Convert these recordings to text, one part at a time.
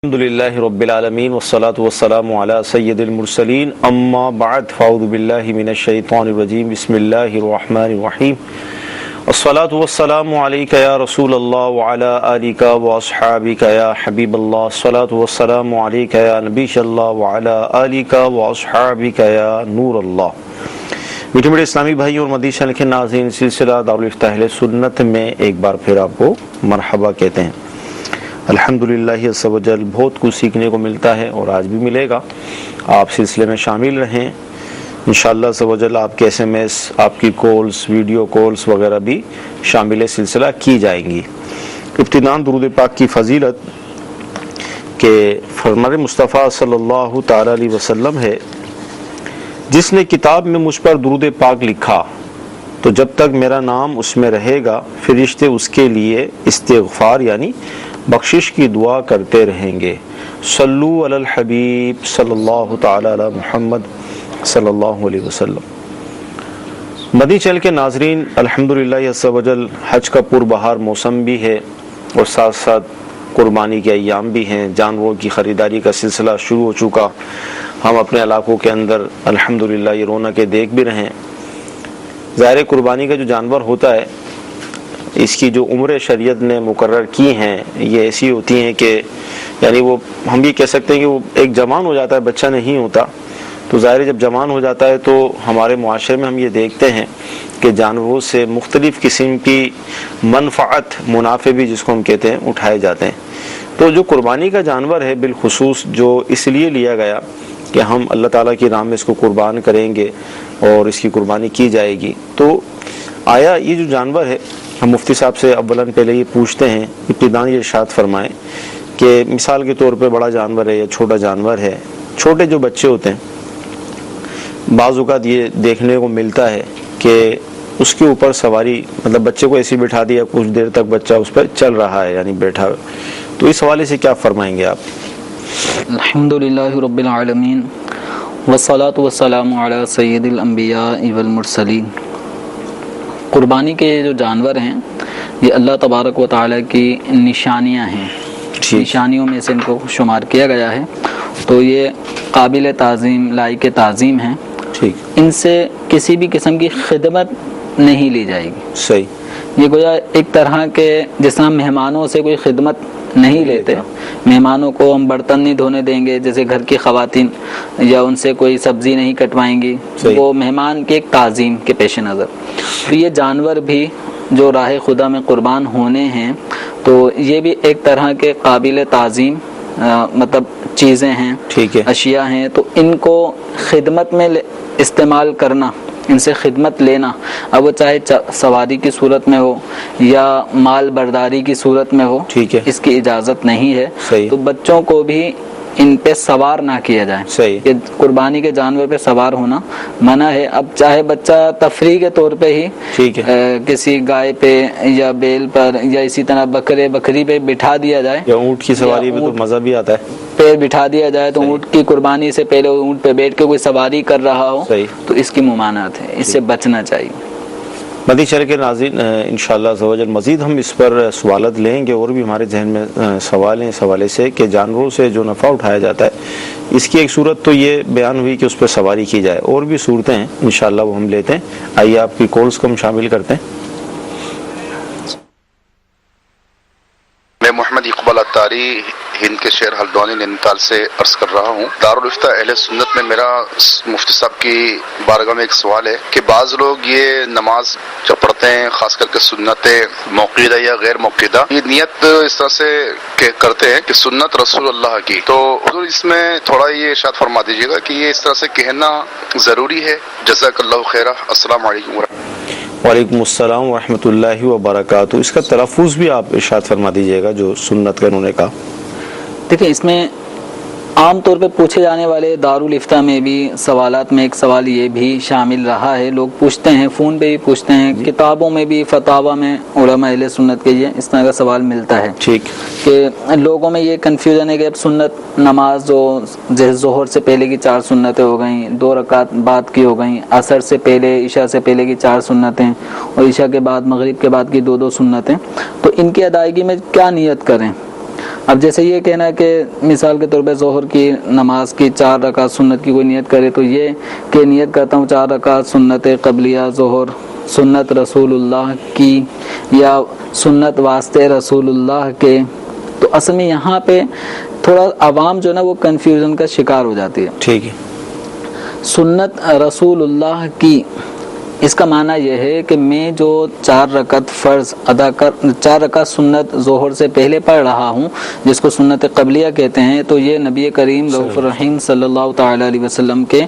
الحمدللہ رب العالمین والصلاة والسلام علی سید المرسلین اما بعد فاعوذ باللہ من الشیطان الرجیم بسم اللہ الرحمن الرحیم الصلاة والسلام علیک یا رسول اللہ وعلی آلک واصحابک یا حبیب اللہ الصلاة والسلام علیک یا نبی اللہ وعلی آلک واصحابک یا نور اللہ۔ میٹھے میٹھے اسلامی بھائی اور مدنی چینل کے ناظرین، سلسلہ دارالفتاح اہل سنت میں ایک بار پھر آپ کو مرحبا کہتے ہیں۔ الحمدللہ عز و جل بہت کچھ سیکھنے کو ملتا ہے اور آج بھی ملے گا۔ آپ سلسلے میں شامل رہیں، انشاءاللہ عز و جل آپ کے ایس ایم ایس، آپ کی کالز، ویڈیو کالز وغیرہ بھی شامل سلسلہ کی جائیں گی۔ ابتداءً درود پاک کی فضیلت کہ فرمان مصطفیٰ صلی اللہ تعالی علیہ وسلم ہے، جس نے کتاب میں مجھ پر درود پاک لکھا تو جب تک میرا نام اس میں رہے گا فرشتے اس کے لیے استغفار یعنی بخشش کی دعا کرتے رہیں گے۔ صلو علی الحبیب صلی اللہ تعالی علی محمد صلی اللہ علیہ وسلم۔ مدنی چینل کے ناظرین، الحمدللہ عز و جل حج کا پربہار موسم بھی ہے اور ساتھ ساتھ قربانی کے ایام بھی ہیں، جانوروں کی خریداری کا سلسلہ شروع ہو چکا۔ ہم اپنے علاقوں کے اندر الحمدللہ یہ رونقیں دیکھ بھی رہے ہیں۔ ظاہر قربانی کا جو جانور ہوتا ہے، اس کی جو عمر شریعت نے مقرر کی ہیں یہ ایسی ہوتی ہیں کہ یعنی وہ ہم یہ کہہ سکتے ہیں کہ وہ ایک جوان ہو جاتا ہے، بچہ نہیں ہوتا۔ تو ظاہر جب جوان ہو جاتا ہے تو ہمارے معاشرے میں ہم یہ دیکھتے ہیں کہ جانوروں سے مختلف قسم کی منفعت، منافع بھی جس کو ہم کہتے ہیں، اٹھائے جاتے ہیں۔ تو جو قربانی کا جانور ہے بالخصوص جو اس لیے لیا گیا کہ ہم اللہ تعالیٰ کی راہ میں اس کو قربان کریں گے اور اس کی قربانی کی جائے گی، تو آیا یہ جو جانور ہے، ہم مفتی صاحب سے اولاً پہلے یہ پوچھتے ہیں، ابتداء یہ ارشاد فرمائیں کہ مثال کے طور پہ بڑا جانور ہے یا چھوٹا جانور ہے، چھوٹے جو بچے ہوتے ہیں بعض اوقات یہ دیکھنے کو ملتا ہے کہ اس کے اوپر سواری، مطلب بچے کو ایسے بٹھا دیا، کچھ دیر تک بچہ اس پر چل رہا ہے یعنی بیٹھا، تو اس حوالے سے کیا فرمائیں گے آپ؟ الحمدللہ رب العالمین والصلاة والسلام علی سید الانبیاء والمرسلین۔ قربانی کے جو جانور ہیں یہ اللہ تبارک و تعالیٰ کی نشانیاں ہیں، نشانیوں میں سے ان کو شمار کیا گیا ہے، تو یہ قابل تعظیم، لائق تعظیم ہیں۔ ان سے کسی بھی قسم کی خدمت نہیں لی جائے گی۔ صحیح، یہ گویا ایک طرح کے جس طرح مہمانوں سے کوئی خدمت نہیں لیتے، مہمانوں کو ہم برتن نہیں دھونے دیں گے جیسے گھر کی خواتین، یا ان سے کوئی سبزی نہیں کٹوائیں گی، وہ مہمان کے ایک تعظیم کے پیش نظر۔ تو یہ جانور بھی جو راہ خدا میں قربان ہونے ہیں تو یہ بھی ایک طرح کے قابل تعظیم مطلب چیزیں ہیں، اشیاء ہیں، تو ان کو خدمت میں استعمال کرنا، ان سے خدمت لینا، اب وہ چاہے سواری کی صورت میں ہو یا مال برداری کی صورت میں ہو، اس کی اجازت نہیں ہے۔ تو بچوں کو بھی ان پہ سوار نہ کیا جائے، کہ قربانی کے جانور پہ سوار ہونا منع ہے۔ اب چاہے بچہ تفریح کے طور پہ ہی کسی گائے پہ یا بیل پر یا اسی طرح بکری پہ بٹھا دیا جائے، یا اونٹ کی سواری میں تو مزہ بھی آتا ہے، پیر بٹھا دیا جائے تو اونٹ کی قربانی سے پہلے اونٹ پہ بیٹھ کے کوئی سواری کر رہا ہو تو اس کی ممانعت ہے، اس سے بچنا چاہیے۔ مدنی چینل کے ناظرین، انشاءاللہ عز و جل مزید ہم اس پر سوالات لیں گے، اور بھی ہمارے ذہن میں سوال ہیں اس حوالے سے کہ جانوروں سے جو نفع اٹھایا جاتا ہے، اس کی ایک صورت تو یہ بیان ہوئی کہ اس پر سواری کی جائے، اور بھی صورتیں ہیں انشاءاللہ وہ ہم لیتے ہیں۔ آئیے آپ کی کالز کو ہم شامل کرتے ہیں۔ میں محمد اقبال اتاری ہند کے شہر ہلدوانی نینیتال سے عرض کر رہا ہوں۔ دارالفتاح اہل سنت میں میرا مفتی صاحب کی بارگاہ میں ایک سوال ہے کہ بعض لوگ یہ نماز جب پڑھتے ہیں، خاص کر کے سنت موقعہ یا غیر موقعہ، یہ نیت اس طرح سے کرتے ہیں کہ سنت رسول اللہ کی، تو حضور اس میں تھوڑا یہ ارشاد فرما دیجیے گا کہ یہ اس طرح سے کہنا ضروری ہے؟ جزاک اللہ خیرہ، السلام علیکم ورحمۃ اللہ۔ وعلیکم السلام ورحمۃ اللہ وبرکاتہ۔ اس کا تلفظ بھی آپ ارشاد فرما دیجیے گا جو سنت کا انہوں نے کہا۔ دیکھیں، اس میں عام طور پہ پوچھے جانے والے دارالفتاح میں بھی سوالات میں ایک سوال یہ بھی شامل رہا ہے، لوگ پوچھتے ہیں، فون پہ بھی پوچھتے ہیں، کتابوں میں بھی، فتاوا میں علماء اہل سنت کے یہ اس طرح کا سوال ملتا ہے کہ لوگوں میں یہ کنفیوژن ہے کہ اب سنت نماز جو ظہر سے پہلے کی 4 سنتیں ہو گئیں، 2 رکعت بعد کی ہو گئیں، عصر سے پہلے، عشاء سے پہلے کی 4 سنتیں، اور عشاء کے بعد، مغرب کے بعد کی 2 سنتیں، تو ان کی ادائیگی میں کیا نیت کریں؟ اب جیسے یہ کہنا کہ مثال کے طور پہ ظہر کی نماز کی 4 رکعت سنت کی کوئی نیت کرے تو یہ کہ نیت کرتا ہوں 4 رکعت سنت قبلیہ ظہر سنت رسول اللہ کی یا سنت واسطے رسول اللہ کے، تو اصل میں یہاں پہ تھوڑا عوام جو ہے نا وہ کنفیوژن کا شکار ہو جاتی ہے. ٹھیک ہے. سنت رسول اللہ کی اس کا معنی یہ ہے کہ میں جو 4 رکعت فرض 4 رکعت سنت ظہر سے پہلے پڑھ رہا ہوں جس کو سنت قبلیہ کہتے ہیں، تو یہ نبی کریم رؤوف الرحیم صلی اللہ تعالی علیہ وسلم کے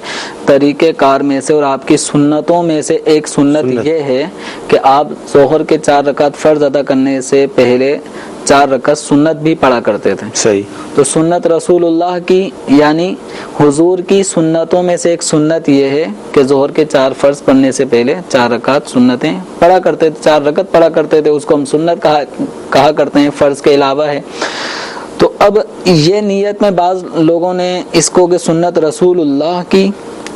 طریقہ کار میں سے اور آپ کی سنتوں میں سے ایک سنت یہ ہے کہ آپ ظہر کے 4 رکعت فرض ادا کرنے سے پہلے 4 رکعت سنت بھی پڑھا کرتے تھے. صحیح. تو سنت رسول اللہ کی یعنی حضور کی سنتوں میں سے ایک سنت یہ ہے کہ ظہر کے 4 فرض پڑھنے سے پہلے 4 رکعت سنتیں پڑھا کرتے تھے، 4 رکعت پڑھا کرتے تھے، اس کو ہم سنت کہا کرتے ہیں، فرض کے علاوہ ہے. تو اب یہ نیت میں بعض لوگوں نے اس کو کہ سنت رسول اللہ کی،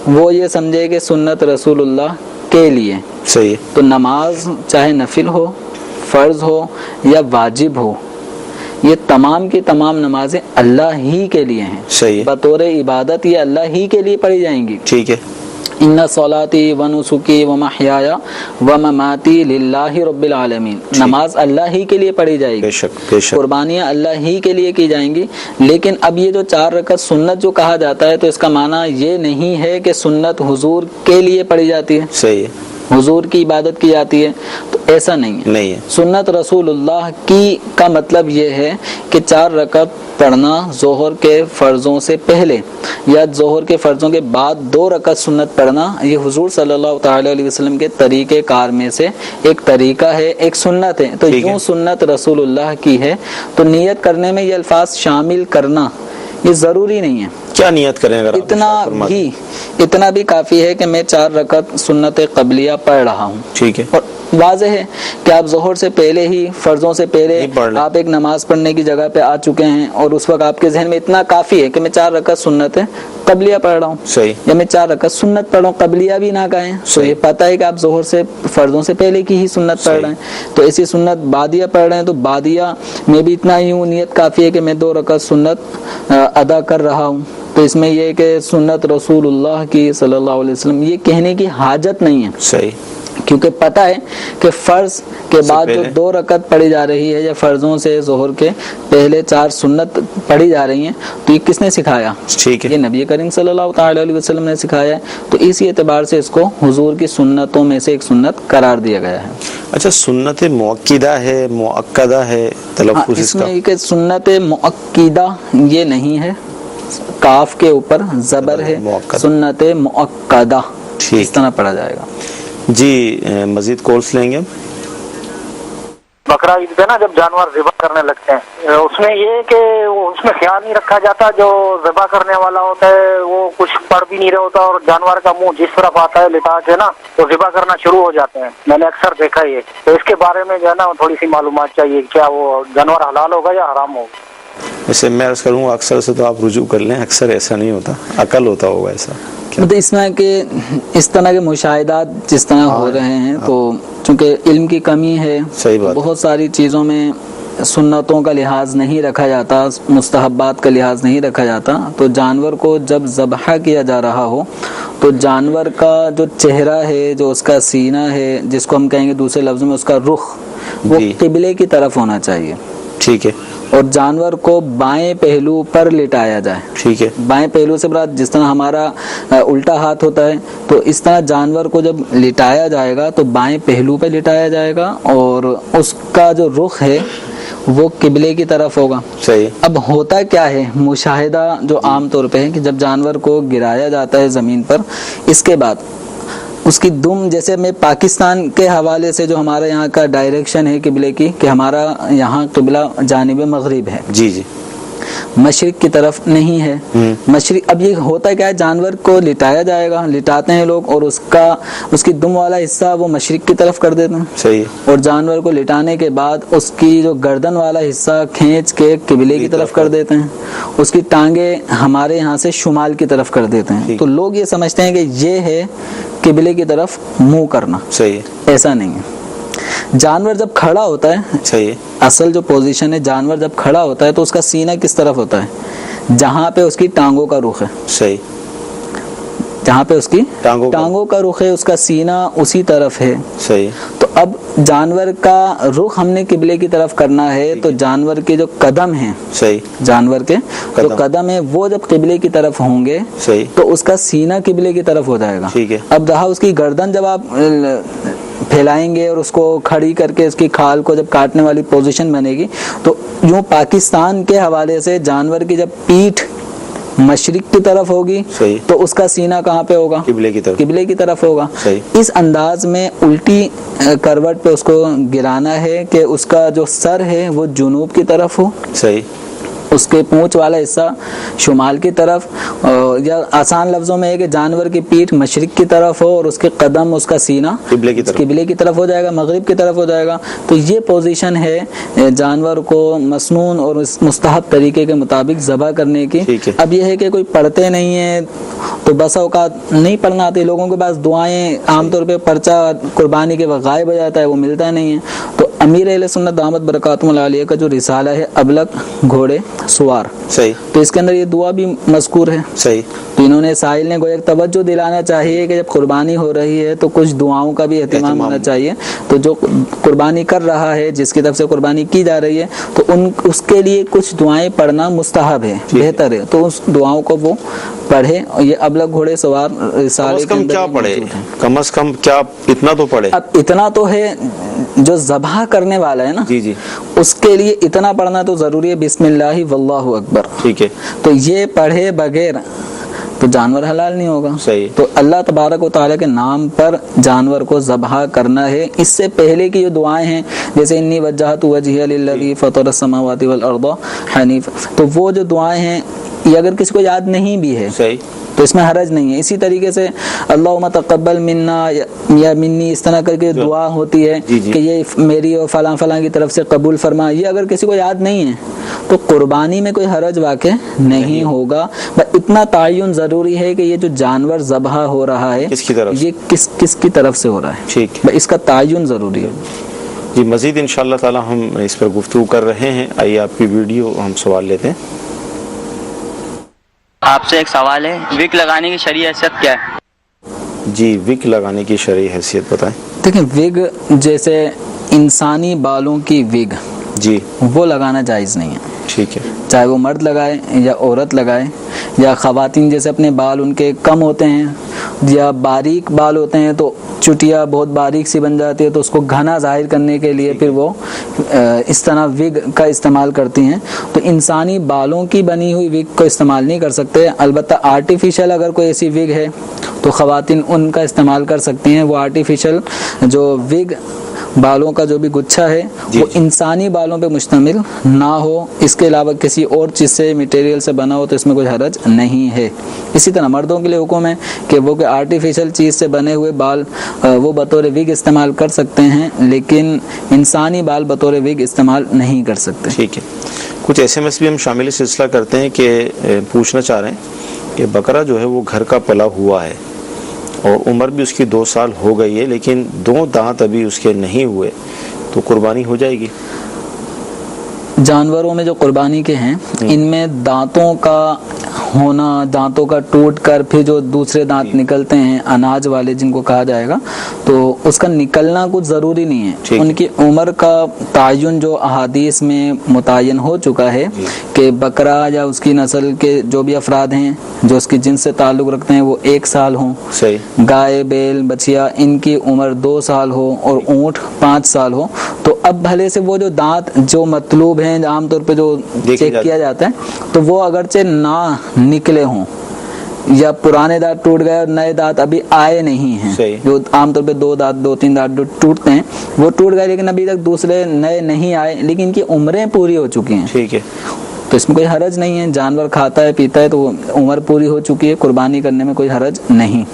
وہ یہ سمجھے کہ سنت رسول اللہ کے لیے. صحیح. تو نماز چاہے نفل ہو، فرض ہو یا واجب ہو، یہ تمام کی تمام نمازیں اللہ ہی کے لیے ہیں. صحیح. بطور عبادت یہ اللہ ہی کے لیے پڑھی جائیں گی. ٹھیک ہے. ان صلاتی و نسکی و محیای و مماتی للہ رب العالمین، نماز اللہ ہی کے لیے پڑھی جائے گی. بے شک بے شک. قربانیاں اللہ ہی کے لیے کی جائیں گی. لیکن اب یہ جو 4 رکعت سنت جو کہا جاتا ہے تو اس کا معنی یہ نہیں ہے کہ سنت حضور کے لیے پڑھی جاتی ہے، صحیح ہے، حضور کی عبادت کی جاتی ہے، تو ایسا نہیں ہے. نہیں ہے. سنت رسول اللہ کی کا مطلب یہ ہے کہ 4 رکعت پڑھنا ظہر کے فرضوں سے پہلے یا ظہر کے فرضوں کے بعد 2 رکعت سنت پڑھنا، یہ حضور صلی اللہ تعالی علیہ وسلم کے طریقہ کار میں سے ایک طریقہ ہے، ایک سنت ہے. تو یوں سنت رسول اللہ کی ہے، تو نیت کرنے میں یہ الفاظ شامل کرنا یہ ضروری نہیں ہے. کیا نیت کریں اگر اتنا بھی کافی ہے کہ میں 4 رکعت سنت قبلیہ پڑھ رہا ہوں. ٹھیک ہے. اور واضح ہے کہ آپ ظہر سے پہلے ہی فرضوں سے پہلے آپ ایک نماز پڑھنے کی جگہ پہ آ چکے ہیں اور اس وقت آپ کے ذہن میں اتنا کافی ہے کہ میں 4 رکعت سنت قبلیہ پڑھ رہا ہوں. صحیح. یا میں 4 رکعت سنت پڑھ رہا ہوں، قبلیہ بھی نہ کہیں. تو یہ پتہ ہے کہ آپ ظہر سے فرضوں سے پہلے کی ہی سنت پڑھ رہے ہیں. تو ایسی سنت بادیہ پڑھ رہے ہیں تو بادیہ میں بھی اتنا ہی نیت کافی ہے کہ میں 2 رکعت سنت ادا کر رہا ہوں. تو اس میں یہ کہ سنت رسول اللہ کی صلی اللہ علیہ وسلم یہ کہنے کی حاجت نہیں ہے. صحیح. کیونکہ پتہ ہے کہ فرض کے بعد جو 2 رکعت پڑھی جا رہی ہے یا فرضوں سے ظہر کے پہلے 4 سنت پڑھی جا رہی ہیں، تو یہ کس نے سکھایا؟ ٹھیک ہے. یہ نبی کریم صلی اللہ تعالی علیہ وسلم نے سکھایا ہے. تو اسی اعتبار سے اس کو حضور کی سنتوں میں سے ایک سنت قرار دیا گیا ہے. اچھا، سنت مؤکدہ ہے مؤکدہ ہے تلفظ اس میں کہ سنت مؤکدہ یہ نہیں ہے، کاف کے اوپر زبر ہے، سنت مؤکدہ اس طرح پڑھا جائے گا. جی مزید کالس لیں گے. بقرہ عید پہ نا جب جانور ذبح کرنے لگتے ہیں اس میں یہ کہ اس میں خیال نہیں رکھا جاتا، جو ذبح کرنے والا ہوتا ہے وہ کچھ پڑھ بھی نہیں رہا ہوتا اور جانور کا منہ جس طرف آتا ہے لٹا کے نا وہ ذبح کرنا شروع ہو جاتے ہیں. میں نے اکثر دیکھا یہ. تو اس کے بارے میں جو ہے نا تھوڑی سی معلومات چاہیے، کیا وہ جانور حلال ہوگا یا حرام ہوگا؟ ویسے میں عرض کروں اکثر سے تو آپ رجوع کر لیں، اکثر ایسا نہیں ہوتا، عقل ہوتا ہوگا ایسا. مطلب اس میں کہ اس طرح کے مشاہدات جس طرح ہو رہے ہیں تو چونکہ علم کی کمی ہے، صحیح بات، بہت ساری چیزوں میں سنتوں کا لحاظ نہیں رکھا جاتا، مستحبات کا لحاظ نہیں رکھا جاتا. تو جانور کو جب ذبح کیا جا رہا ہو تو جانور کا جو چہرہ ہے، جو اس کا سینہ ہے، جس کو ہم کہیں گے دوسرے لفظ میں اس کا رخ، وہ قبلے کی طرف ہونا چاہیے. ٹھیک ہے. اور جانور کو بائیں پہلو پر لٹایا جائے. ٹھیک ہے. بائیں پہلو سے مراد جس طرح ہمارا الٹا ہاتھ ہوتا ہے تو اس طرح جانور کو جب لٹایا جائے گا تو بائیں پہلو پہ لٹایا جائے گا اور اس کا جو رخ ہے وہ قبلے کی طرف ہوگا. صحیح. اب ہوتا کیا ہے، مشاہدہ جو عام طور پہ ہے کہ جب جانور کو گرایا جاتا ہے زمین پر، اس کے بعد اس کی دم، جیسے میں پاکستان کے حوالے سے جو ہمارا یہاں کا ڈائریکشن ہے قبلے کی کہ ہمارا یہاں قبلہ جانب مغرب ہے، جی جی، مشرق کی طرف نہیں ہے. مشرق اب یہ ہوتا کیا ہے، جانور کو لٹایا جائے گا، لٹاتے ہیں لوگ اور اس کی دم والا حصہ وہ مشرق کی طرف کر دیتے ہیں. صحیح. اور جانور کو لٹانے کے بعد اس کی جو گردن والا حصہ کھینچ کے قبلے کی طرف کر دیتے ہیں. اس کی ٹانگیں ہمارے یہاں سے شمال کی طرف کر دیتے ہیں. تو لوگ یہ سمجھتے ہیں کہ یہ ہے قبلے کی طرف منہ کرنا. صحیح. ایسا نہیں ہے. جانور جب کھڑا ہوتا ہے، صحیح ہے، اصل جو پوزیشن ہے، جانور جب کھڑا ہوتا ہے تو اس کا سینہ کس طرف ہوتا ہے؟ جہاں پہ اس کی ٹانگوں کا رخ ہے، صحیح، جہاں پہ اس کی ٹانگوں کا رخ ہے، اس کا سینہ اسی طرف ہے. صحیح. تو اب جانور کا رخ ہم نے قبلے کی طرف کرنا ہے، تو جانور کے جو قدم ہیں، صحیح، جانور کے جو قدم ہیں وہ جب قبلے کی طرف ہوں گے، صحیح، تو اس کا سینہ قبلے کی طرف ہو جائے گا. ٹھیک ہے. اب رہا اس کی گردن، جب آپ پھیلائیں گے اور اس کو کھڑی کر کے اس کی کھال کو جب کاٹنے والی پوزیشن بنے گی، تو یوں پاکستان کے حوالے سے جانور کی جب پیٹھ مشرق کی طرف ہوگی، صحیح، تو اس کا سینہ کہاں پہ ہوگا؟ قبلے کی طرف ہوگا. صحیح. اس انداز میں الٹی کروٹ پہ اس کو گرانا ہے کہ اس کا جو سر ہے وہ جنوب کی طرف ہو، صحیح، اس کے پونچھ والا حصہ شمال کی طرف، یا آسان لفظوں میں ہے کہ جانور کی پیٹھ مشرق کی طرف ہو اور اس کے قدم، اس کا سینہ قبلے کی طرف ہو جائے گا، مغرب کی طرف ہو جائے گا. تو یہ پوزیشن ہے جانور کو مسنون اور مستحب طریقے کے مطابق ذبح کرنے کی. اب یہ ہے کہ کوئی پڑھتے نہیں ہیں تو بسا اوقات نہیں پڑھنا آتی لوگوں کے پاس، دعائیں عام طور پہ پرچہ قربانی کے وقت غائب ہو جاتا ہے، وہ ملتا نہیں ہے. تو امیر اہل سنت دامت برکاتہم العالیہ کا جو رسالہ ہے ابلغ گھوڑے سوار، صحیح، تو اس کے اندر یہ دعا بھی مذکور ہے. صحیح. تو انہوں نے سائل نے گویا توجہ دلانا چاہیے کہ جب قربانی ہو رہی ہے تو کچھ دعاؤں کا بھی اہتمام ہونا چاہیے. تو جو قربانی کر رہا ہے، جس کی طرف سے قربانی کی جا رہی ہے، تو اس کے لیے کچھ دعائیں پڑھنا مستحب ہے، بہتر ہے. تو اس دعاؤں کو وہ پڑھے. یہ ابلغ گھوڑے سوار رسالے کے اندر کیا پڑھے؟ کم از کم کیا اتنا تو پڑھے. اب اتنا تو ہے، جو ذبح کرنے والا ہے نا، جی، اس کے لیے اتنا پڑھنا تو ضروری ہے. بسم اللہ واللہ اکبر. ٹھیک ہے. تو یہ پڑھے بغیر تو جانور حلال نہیں ہوگا. صحیح. تو اللہ تبارک و تعالیٰ کے نام پر جانور کو ذبح کرنا ہے. اس سے پہلے کی جو دعائیں ہیں، جیسے انی وجہت وجہی للذی فطر السماوات والارض حنیف، تو وہ جو دعائیں ہیں یہ اگر کسی کو یاد نہیں بھی ہے، صحیح، تو اس میں حرج نہیں ہے. اسی طریقے سے اللہم تقبل منا یا منی، اس طرح کر کے دعا ہوتی ہے کہ یہ میری اور فلاں فلاں کی طرف سے قبول فرما. یہ اگر کسی کو یاد نہیں ہے تو قربانی میں کوئی حرج واقع نہیں ہوگا. بس اتنا تعین ضروری ہے کہ یہ جو جانور ذبح ہو رہا ہے، کس کی طرف، یہ کس کی طرف سے ہو رہا ہے. ٹھیک، اس کا تعین ضروری ہے. جی مزید انشاءاللہ تعالی ہم اس پر گفتگو کر رہے ہیں. آئیے آپ کی ویڈیو ہم سوال لیتے ہیں. آپ سے ایک سوال ہے، وک لگانے کی شرعی حیثیت کیا ہے؟ جی وک لگانے کی شرعی حیثیت بتائیں. دیکھیں، وگ جیسے انسانی بالوں کی وگ، جی، وہ لگانا جائز نہیں ہے. ٹھیک ہے. چاہے وہ مرد لگائے یا عورت لگائے، یا خواتین جیسے اپنے بال ان کے کم ہوتے ہیں یا باریک بال ہوتے ہیں تو چٹیا بہت باریک سی بن جاتی ہے، تو اس کو گھنا ظاہر کرنے کے لیے پھر وہ اس طرح وگ کا استعمال کرتی ہیں. تو انسانی بالوں کی بنی ہوئی وگ کو استعمال نہیں کر سکتے. البتہ آرٹیفیشل اگر کوئی ایسی وگ ہے تو خواتین ان کا استعمال کر سکتی ہیں. وہ آرٹیفیشل جو وگ بالوں کا جو بھی گچھا ہے وہ انسانی بالوں پہ مشتمل نہ ہو، اس کے علاوہ کسی اور چیز سے مٹیریل سے بنا ہو تو اس میں کوئی حرج نہیں ہے. اسی طرح مردوں کے لیے حکم ہے کہ وہ کہ آرٹیفیشل چیز سے بنے ہوئے بال وہ بطور وگ استعمال کر سکتے ہیں، لیکن انسانی بال بطور وگ استعمال نہیں کر سکتے. ٹھیک ہے. کچھ ایس ایم ایس بھی ہم شامل سلسلہ کرتے ہیں کہ پوچھنا چاہ رہے ہیں کہ بکرا جو ہے وہ گھر کا پلا ہوا ہے اور عمر بھی اس کی 2 سال ہو گئی ہے، لیکن 2 دانت ابھی اس کے نہیں ہوئے، تو قربانی ہو جائے گی؟ جانوروں میں جو قربانی کے ہیں ان میں دانتوں کا ہونا، دانتوں کا ٹوٹ کر پھر جو دوسرے دانت نکلتے ہیں اناج والے جن کو کہا جائے گا، تو اس کا نکلنا کچھ ضروری نہیں ہے. ان کی عمر کا تعین جو احادیث میں متعین ہو چکا ہے کہ بکرا یا اس کی نسل کے جو بھی افراد ہیں جو اس کی جنس سے تعلق رکھتے ہیں وہ 1 سال ہوں، گائے بیل بچیا ان کی عمر 2 سال ہو اور اونٹ 5 سال ہو. تو اب بھلے سے وہ جو دانت جو مطلوب ہیں عام طور پہ جو چیک کیا جاتا ہے تو وہ اگرچہ نہ نکلے ہوں یا پرانے دانت ٹوٹ گئے اور نئے دانت ابھی آئے نہیں ہیں، جو عام طور پہ 2 دانت 2-3 دانت جو ٹوٹتے ہیں وہ ٹوٹ گئے لیکن ابھی تک دوسرے نئے نہیں آئے، لیکن ان کی عمریں پوری ہو چکی ہیں. ٹھیک ہے. تو اس میں کوئی حرج نہیں ہے. جانور کھاتا ہے پیتا ہے تو وہ عمر پوری ہو چکی ہے، قربانی کرنے میں کوئی حرج نہیں.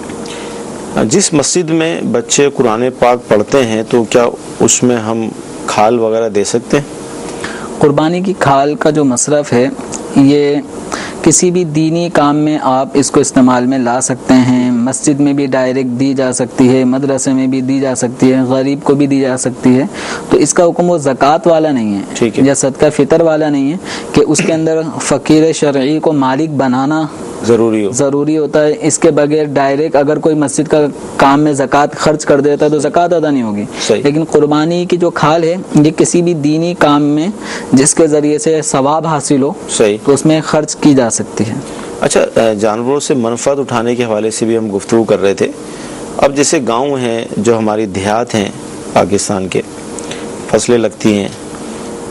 جس مسجد میں بچے قرآن پاک پڑھتے ہیں تو کیا اس میں ہم کھال وغیرہ دے سکتے ہیں؟ قربانی کی کھال کا جو مصرف ہے یہ کسی بھی دینی کام میں آپ اس کو استعمال میں لا سکتے ہیں. مسجد میں بھی ڈائریکٹ دی جا سکتی ہے, مدرسے میں بھی دی جا سکتی ہے, غریب کو بھی دی جا سکتی ہے. تو اس کا حکم وہ زکوٰۃ والا نہیں ہے یا صدقہ فطر والا نہیں ہے کہ اس کے اندر فقیر شرعی کو مالک بنانا ضروری ہوتا ہے. اس کے بغیر ڈائریکٹ اگر کوئی مسجد کا کام میں زکوٰۃ خرچ کر دیتا ہے تو زکوٰۃ ادا نہیں ہوگی. لیکن قربانی کی جو کھال ہے یہ کسی بھی دینی کام میں جس کے ذریعے سے ثواب حاصل ہو تو اس میں خرچ کی جا سکتی ہے. اچھا, جانوروں سے منفعت اٹھانے کے حوالے سے بھی ہم گفتگو کر رہے تھے. اب جیسے گاؤں ہیں, جو ہماری دیہات ہیں پاکستان کے, فصلیں لگتی ہیں,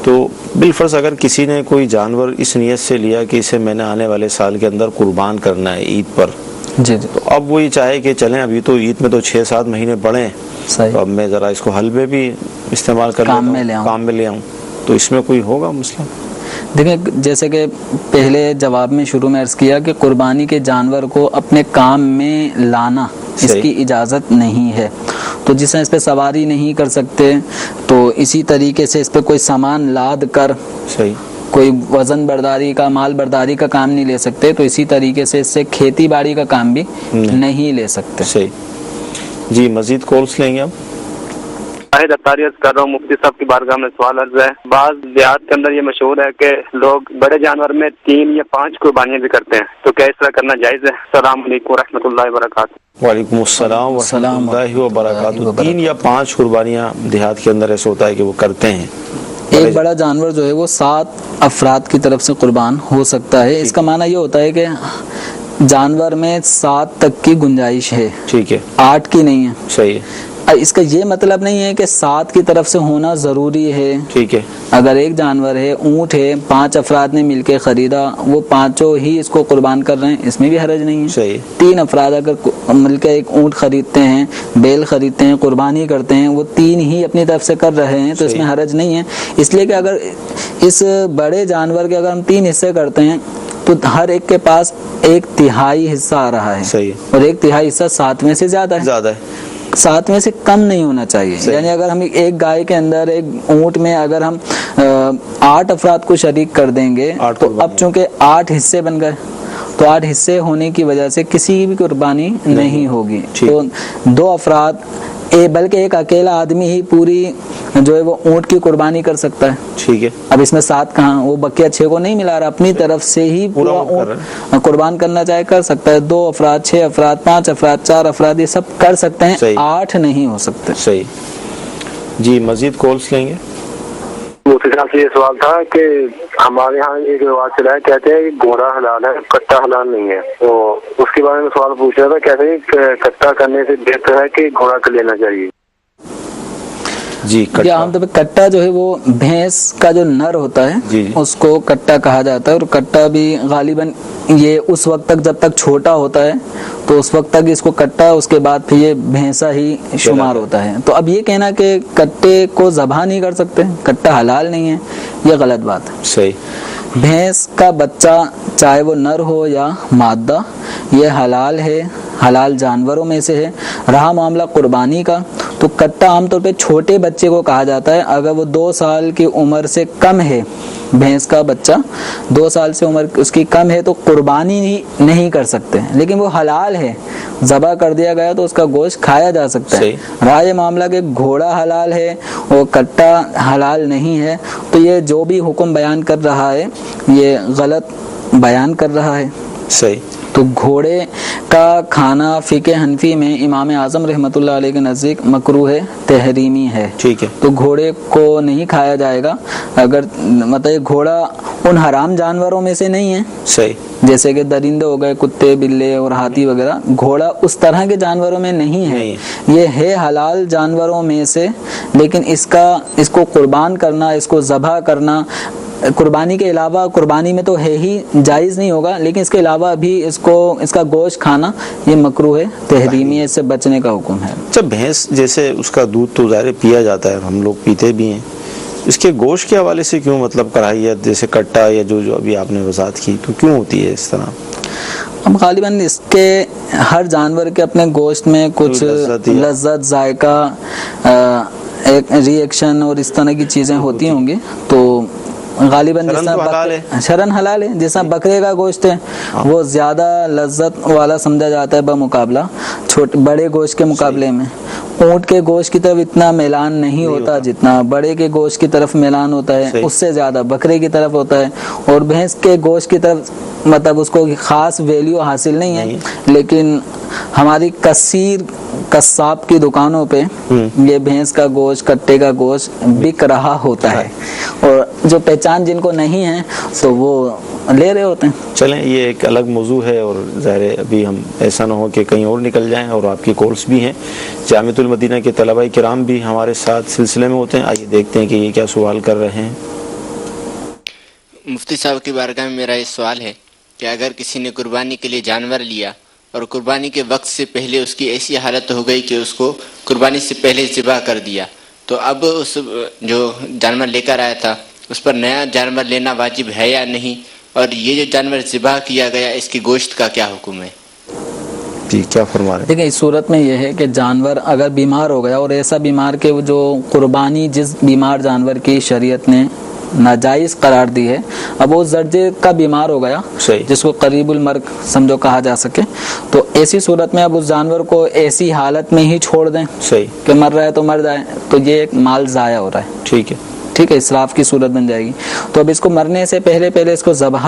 تو بالفرض اگر کسی نے کوئی جانور اس نیت سے لیا کہ اسے میں نے آنے والے سال کے اندر قربان کرنا ہے عید پر, جی تو اب وہ یہ چاہے کہ چلیں ابھی تو عید میں تو 6-7 مہینے پڑے ہیں, تو اب میں ذرا اس کو حل میں بھی استعمال کر کام میں لے آؤں, تو اس میں کوئی ہوگا مسئلہ؟ دیکھیں, جیسے کہ پہلے جواب میں شروع میں عرض کیا کہ قربانی کے جانور کو اپنے کام میں لانا اس کی اجازت نہیں ہے. تو جس طرح اس پہ سواری نہیں کر سکتے تو اسی طریقے سے اس پہ کوئی سامان لاد کر کوئی وزن برداری کا, مال برداری کا کام نہیں لے سکتے, تو اسی طریقے سے اس سے کھیتی باڑی کا کام بھی نہیں لے سکتے. جی, مزید کالس لیں گے آپ. شاہد اختاری عرض کر رہا ہوں, مفتی صاحب کی بارگاہ میں سوال عرض ہے. بعض دیہات کے اندر یہ مشہور ہے کہ لوگ بڑے جانور میں 3 یا 5 قربانیاں بھی کرتے ہیں, تو کیا اس طرح کرنا جائز ہے؟ السلام علیکم ورحمۃ اللہ وبرکاتہ. وعلیکم السلام ورحمۃ اللہ وبرکاتہ. 3 یا 5 قربانیاں دیہات کے اندر ایسا ہوتا ہے کہ وہ کرتے ہیں. ایک بڑا جانور جو ہے وہ 7 افراد کی طرف سے قربان ہو سکتا ہے. اس کا معنی یہ ہوتا ہے کہ جانور میں 7 تک کی گنجائش ہے, ٹھیک ہے, 8 کی نہیں ہے. صحیح ہے. اس کا یہ مطلب نہیں ہے کہ 7 کی طرف سے ہونا ضروری ہے. ٹھیک ہے. اگر ایک جانور ہے, اونٹ ہے, 5 افراد نے مل کے خریدا, وہ 5 ہی اس کو قربان کر رہے ہیں, اس میں بھی حرج نہیں ہے. صحیح. 3 افراد اگر مل کے ایک اونٹ خریدتے ہیں, بیل خریدتے ہیں, قربانی کرتے ہیں, وہ 3 ہی اپنی طرف سے کر رہے ہیں, تو اس میں حرج نہیں ہے. اس لیے کہ اگر اس بڑے جانور کے اگر ہم 3 حصے کرتے ہیں تو ہر ایک کے پاس 1/3 حصہ آ رہا ہے. صحیح. اور 1/3 حصہ 7 میں سے زیادہ ہے. 7 میں سے کم نہیں ہونا چاہیے. یعنی اگر ہم ایک گائے کے اندر, ایک اونٹ میں اگر ہم 8 افراد کو شریک کر دیں گے تو اب چونکہ 8 حصے بن گئے, تو 8 حصے ہونے کی وجہ سے کسی بھی قربانی نہیں ہوگی. تو 2 افراد بلکہ ایک اکیلا آدمی ہی پوری جو ہے وہ اونٹ کی قربانی کر سکتا ہے. ٹھیک ہے. اب اس میں 7 کہاں, وہ بقیہ 6 کو نہیں ملا رہا, اپنی طرف سے ہی پورا اونٹ قربان کرنا چاہے کر سکتا ہے. 2 افراد, 6 افراد, 5 افراد, 4 افراد, یہ سب کر سکتے ہیں, 8 نہیں ہو سکتے. صحیح. جی, مزید کالس لیں گے. مفتی صاحب سے یہ سوال تھا کہ ہمارے یہاں ایک رواج چلا ہے, کہتے ہیں کہ گھوڑا حلال ہے, کٹا حلال نہیں ہے. تو اس کے بارے میں سوال پوچھ رہا تھا, کہتے ہیں کہ کٹا کرنے سے بہتر ہے کہ گھوڑا کا لینا چاہیے. جی, عام طور پہ کٹا جو ہے وہ بھینس کا جو نر ہوتا ہے اس کو کٹا کہا جاتا ہے. اور کٹا بھی غالباً یہ اس وقت تک جب تک چھوٹا ہوتا ہے تو اس وقت تک اس کو کٹا, اس کے بعد پھر یہ بھینسا ہی شمار ہوتا ہے. تو اب یہ کہنا کہ کٹے کو ذبح نہیں کر سکتے, کٹا حلال نہیں ہے, یہ غلط بات ہے. صحیح. بھینس کا بچہ چاہے وہ نر ہو یا مادہ یہ حلال ہے, حلال جانوروں میں سے ہے. رہا معاملہ قربانی کا, تو کٹا عام طور پہ چھوٹے بچے کو کہا جاتا ہے. اگر وہ 2 سال کی عمر سے کم ہے, بھینس کا بچہ 2 سال سے عمر اس کی کم ہے, تو قربانی نہیں کر سکتے, لیکن وہ حلال ہے, ذبح کر دیا گیا تو اس کا گوشت کھایا جا سکتا ہے. رہا یہ معاملہ کہ گھوڑا حلال ہے اور کٹا حلال نہیں ہے, تو یہ جو بھی حکم بیان کر رہا ہے یہ غلط بیان کر رہا ہے. صحیح. تو گھوڑے کا کھانا فقہ حنفی میں امام اعظم رحمۃ اللہ علیہ کے نزدیک مکروہ تحریمی ہے. ٹھیک ہے. تو گھوڑے کو نہیں کھایا جائے گا. اگر مطلب گھوڑا ان حرام جانوروں میں سے نہیں ہے, صحیح, جیسے کہ درندے ہو گئے, کتے, بلے اور ہاتھی وغیرہ, گھوڑا اس طرح کے جانوروں میں نہیں ہے. یہ ہے حلال جانوروں میں سے, لیکن اس کو قربان کرنا, اس کو ذبح کرنا قربانی کے علاوہ, قربانی میں تو ہے ہی جائز نہیں ہوگا, لیکن اس کے علاوہ بھی اس کا گوشت کھانا یہ مکروہ تحریمی ہے, اس سے بچنے کا حکم ہے. اچھا, بھینس جیسے اس کا دودھ تو ظاہر پیا جاتا ہے, ہم لوگ پیتے بھی ہیں, اس کے گوشت کے حوالے سے کیوں مطلب کراہیت, جیسے کٹا یا جو ابھی آپ نے وضاحت کی, تو کیوں ہوتی ہے اس طرح؟ اب غالباً اس کے ہر جانور کے اپنے گوشت میں کچھ لذت, ذائقہ, ایک ری ایکشن اور اس طرح کی چیزیں ہوتی ہوں گی, تو غالباً جس طرح شرن حلال ہے، جس طرح بکرے کا گوشت ہے وہ زیادہ لذت والا سمجھا جاتا ہے بمقابلہ بڑے گوشت کے مقابلے میں. اونٹ کے گوشت کی طرف اتنا میلان نہیں ہوتا جتنا بڑے کے گوشت کی طرف میلان ہوتا ہے، اس سے زیادہ بکرے کی طرف ہوتا ہے. اور بھینس کے گوشت کی طرف مطلب اس کو خاص ویلیو حاصل نہیں ہے، لیکن ہماری کثیر قصاب کی دکانوں پہ یہ بھینس کا گوشت کٹے کا گوشت بک رہا ہوتا ہے، اور جو پہچان جن کو نہیں ہے تو وہ لے رہے ہوتے ہیں. چلیں یہ ایک الگ موضوع ہے، اور ظاہر ہے ابھی ہم ایسا نہ ہو کہ کہیں اور نکل جائیں، اور آپ کی کالس بھی ہیں. جامعۃ المدینہ کے طلباء کرام بھی ہمارے ساتھ سلسلے میں ہوتے ہیں. آئیے دیکھتے ہیں کہ یہ کیا سوال کر رہے ہیں. مفتی صاحب کی بارگاہ میں میرا یہ سوال ہے کہ اگر کسی نے قربانی کے لیے جانور لیا اور قربانی کے وقت سے پہلے اس کی ایسی حالت ہو گئی کہ اس کو قربانی سے پہلے ذبح کر دیا، تو اب اس جو جانور لے کر آیا تھا اس پر نیا جانور لینا واجب ہے یا نہیں؟ اور یہ جو جانور ذبح کیا گیا اس کی گوشت کا کیا حکم ہے؟ جی کیا فرما رہے ہیں؟ دیکھیں اس صورت میں یہ ہے کہ جانور اگر بیمار ہو گیا، اور ایسا بیمار کہ جو قربانی جس بیمار جانور کی شریعت نے ناجائز قرار دی ہے، اب وہ درجے کا بیمار ہو گیا جس کو قریب المرگ سمجھو کہا جا سکے، تو ایسی صورت میں اب اس جانور کو ایسی حالت میں ہی چھوڑ دیں کہ مر رہا ہے تو مر جائے، تو یہ ایک مال ضائع ہو رہا ہے. ٹھیک ہے، اسراف کی صورت بن جائے گی. تو اب اس کو مرنے سے پہلے اس کو ذبح